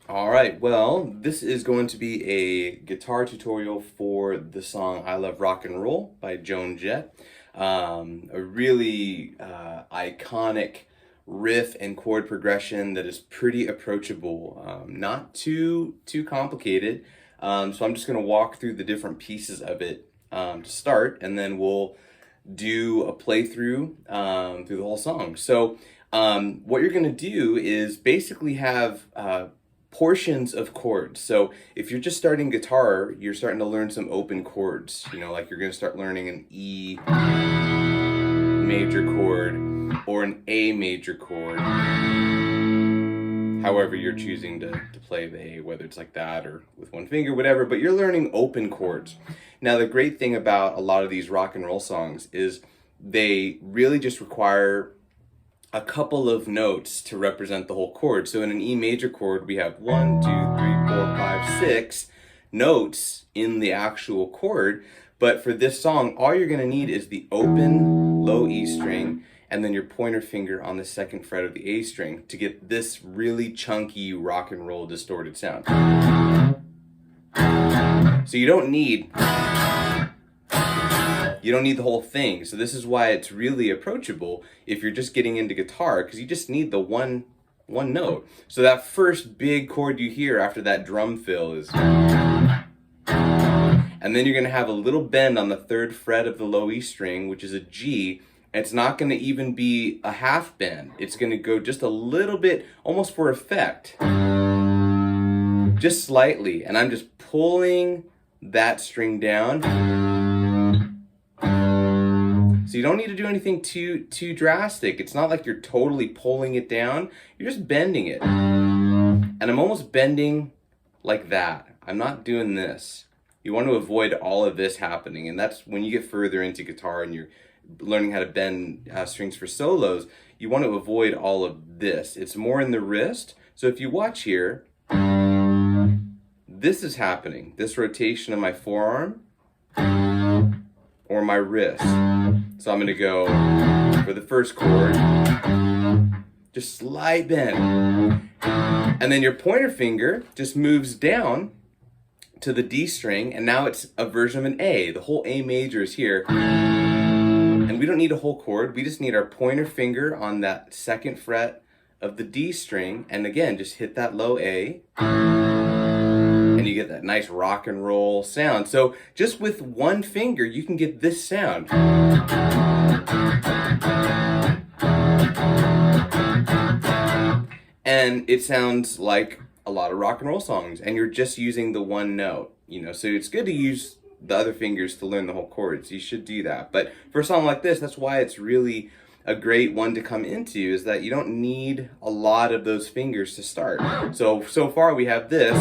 All right, well, this is going to be a guitar tutorial for the song I Love Rock and Roll by Joan Jett. A really iconic riff and chord progression that is pretty approachable, not too complicated. So I'm just going to walk through the different pieces of it to start, and then we'll do a playthrough through the whole song. So what you're going to do is basically have portions of chords. So if you're just starting guitar, you're starting to learn some open chords. Like you're going to start learning an E major chord or an A major chord. However you're choosing to play the A, whether it's like that or with one finger, whatever, but you're learning open chords. Now, the great thing about a lot of these rock and roll songs is they really just require a couple of notes to represent the whole chord. So in an E major chord, we have 1, 2, 3, 4, 5, 6 notes in the actual chord. But for this song, all you're gonna need is the open low E string and then your pointer finger on the second fret of the A string to get this really chunky rock and roll distorted sound. So you don't need the whole thing. So this is why it's really approachable if you're just getting into guitar, because you just need the one note. So that first big chord you hear after that drum fill is, and then you're gonna have a little bend on the third fret of the low E string, which is a G. And it's not gonna even be a half bend. It's gonna go just a little bit, almost for effect, just slightly. And I'm just pulling that string down. So you don't need to do anything too drastic. It's not like you're totally pulling it down. You're just bending it. And I'm almost bending like that. I'm not doing this. You want to avoid all of this happening. And that's when you get further into guitar and you're learning how to bend strings for solos, you want to avoid all of this. It's more in the wrist. So if you watch here, this is happening. This rotation of my forearm or my wrist. So I'm gonna go for the first chord, just slight bend. And then your pointer finger just moves down to the D string, and now it's a version of an A. The whole A major is here. And we don't need a whole chord, we just need our pointer finger on that second fret of the D string, and again, just hit that low A. And you get that nice rock and roll sound. So just with one finger, you can get this sound. And it sounds like a lot of rock and roll songs, and you're just using the one note, so it's good to use the other fingers to learn the whole chords. You should do that. But for a song like this, that's why it's really a great one to come into, is that you don't need a lot of those fingers to start. So far we have this.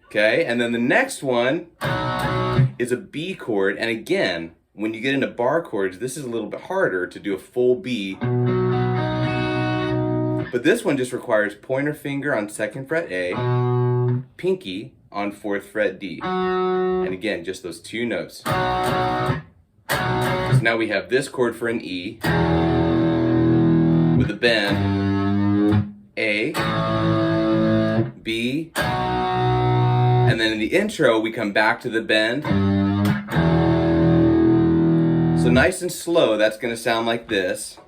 Okay, and then the next one is a B chord, and again, when you get into bar chords, this is a little bit harder to do a full B. But this one just requires pointer finger on second fret A, pinky on fourth fret D. And again, just those two notes. So now we have this chord for an E with a bend, A, B, and then in the intro, we come back to the bend. So nice and slow, that's gonna sound like this.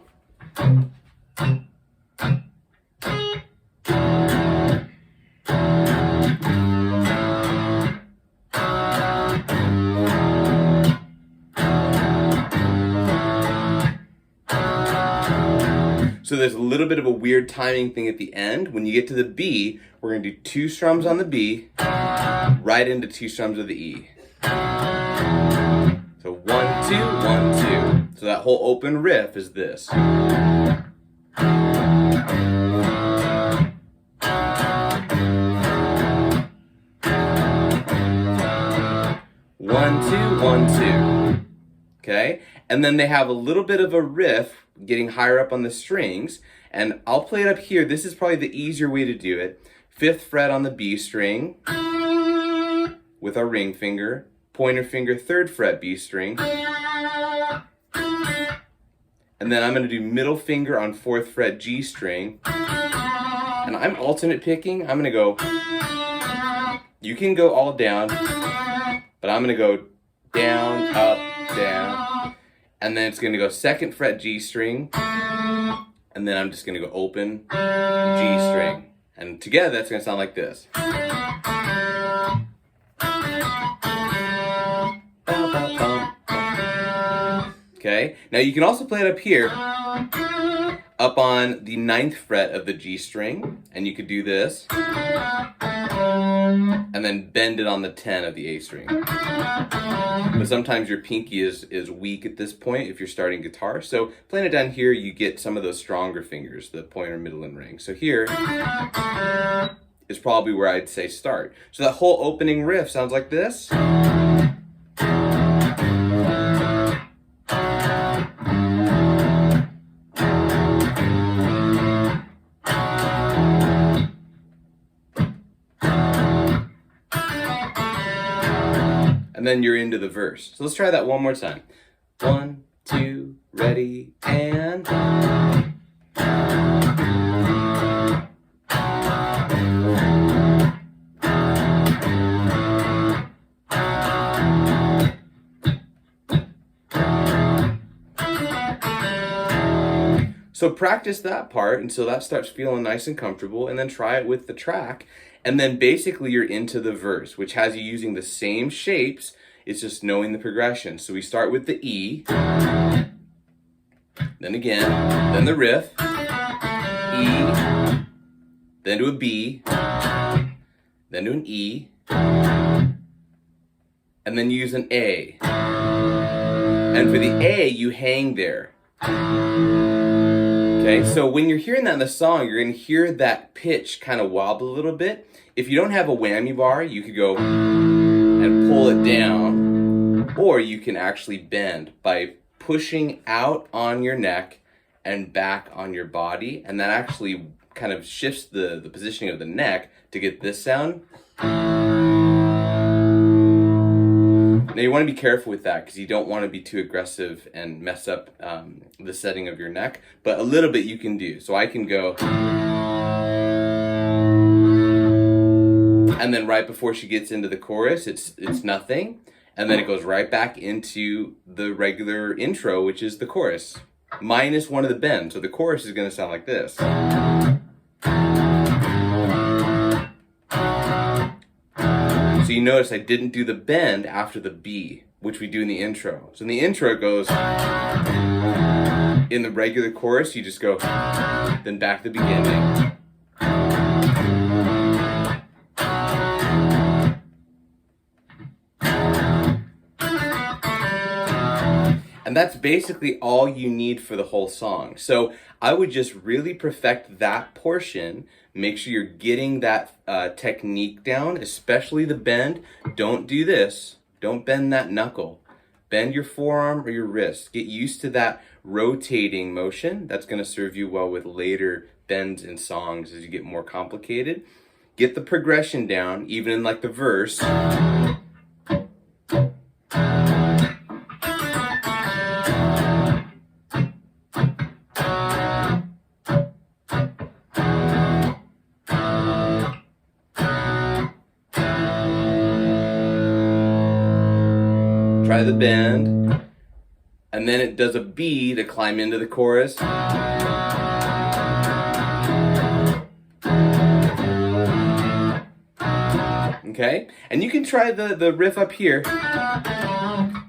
So there's a little bit of a weird timing thing at the end. When you get to the B, we're gonna do 2 strums on the B, right into 2 strums of the E. So 1, 2, 1, 2. So that whole open riff is this. 1, 2, 1, 2. Okay? And then they have a little bit of a riff getting higher up on the strings, and I'll play it up here. This is probably the easier way to do it. 5th fret on the B string with our ring finger, pointer finger 3rd fret B string, and then I'm going to do middle finger on 4th fret G string, and I'm alternate picking. I'm going to go, you can go all down, but I'm going to go down, up, down, and then it's going to go 2nd fret G string, and then I'm just going to go open G string, and together that's going to sound like this. Okay, now you can also play it up here, up on the 9th fret of the G string, and you could do this, and then bend it on the 10 of the A string. But sometimes your pinky is weak at this point if you're starting guitar, so playing it down here, you get some of those stronger fingers, the pointer, middle, and ring. So here is probably where I'd say start. So that whole opening riff sounds like this. And then you're into the verse. So let's try that one more time. 1, 2, ready, and... So practice that part until that starts feeling nice and comfortable, and then try it with the track. And then basically you're into the verse, which has you using the same shapes. It's just knowing the progression. So we start with the E, then again, then the riff, E, then to a B, then to an E, and then you use an A. And for the A, you hang there. Okay, so when you're hearing that in the song, you're going to hear that pitch kind of wobble a little bit. If you don't have a whammy bar, you could go and pull it down, or you can actually bend by pushing out on your neck and back on your body, and that actually kind of shifts the positioning of the neck to get this sound. Now you want to be careful with that because you don't want to be too aggressive and mess up the setting of your neck, but a little bit you can do. So I can go, and then right before she gets into the chorus, it's nothing, and then it goes right back into the regular intro, which is the chorus, minus one of the bends. So the chorus is going to sound like this. So you notice I didn't do the bend after the B, which we do in the intro. So in the intro it goes, in the regular chorus you just go, then back to the beginning. And that's basically all you need for the whole song. So I would just really perfect that portion. Make sure you're getting that technique down, especially the bend. Don't do this. Don't bend that knuckle. Bend your forearm or your wrist. Get used to that rotating motion. That's going to serve you well with later bends in songs as you get more complicated. Get the progression down, even in like the verse. Try the bend, and then it does a B to climb into the chorus. Okay, and you can try the riff up here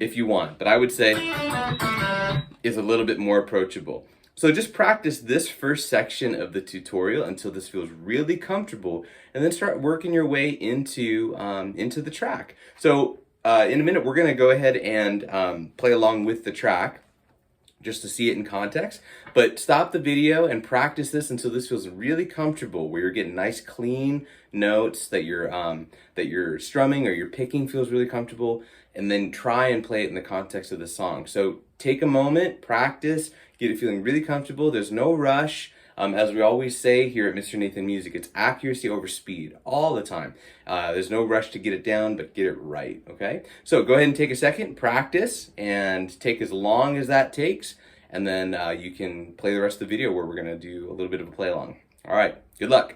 if you want, but I would say is a little bit more approachable. So just practice this first section of the tutorial until this feels really comfortable, and then start working your way into the track. So in a minute, we're going to go ahead and play along with the track just to see it in context. But stop the video and practice this until this feels really comfortable, where you're getting nice, clean notes that you're strumming or you're picking feels really comfortable, and then try and play it in the context of the song. So take a moment, practice, get it feeling really comfortable. There's no rush. As we always say here at Mr. Nathan Music, it's accuracy over speed all the time. There's no rush to get it down, but get it right, okay? So go ahead and take a second, practice, and take as long as that takes, and then you can play the rest of the video where we're going to do a little bit of a play along. All right, good luck.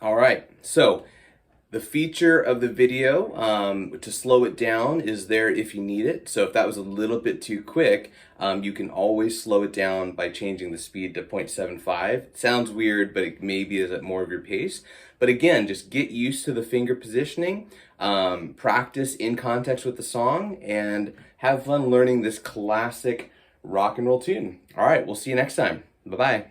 All right, so the feature of the video to slow it down is there if you need it. So if that was a little bit too quick, you can always slow it down by changing the speed to 0.75. Sounds weird, but it maybe is at more of your pace. But again, just get used to the finger positioning, practice in context with the song, and have fun learning this classic rock and roll tune. All right, we'll see you next time. Bye-bye.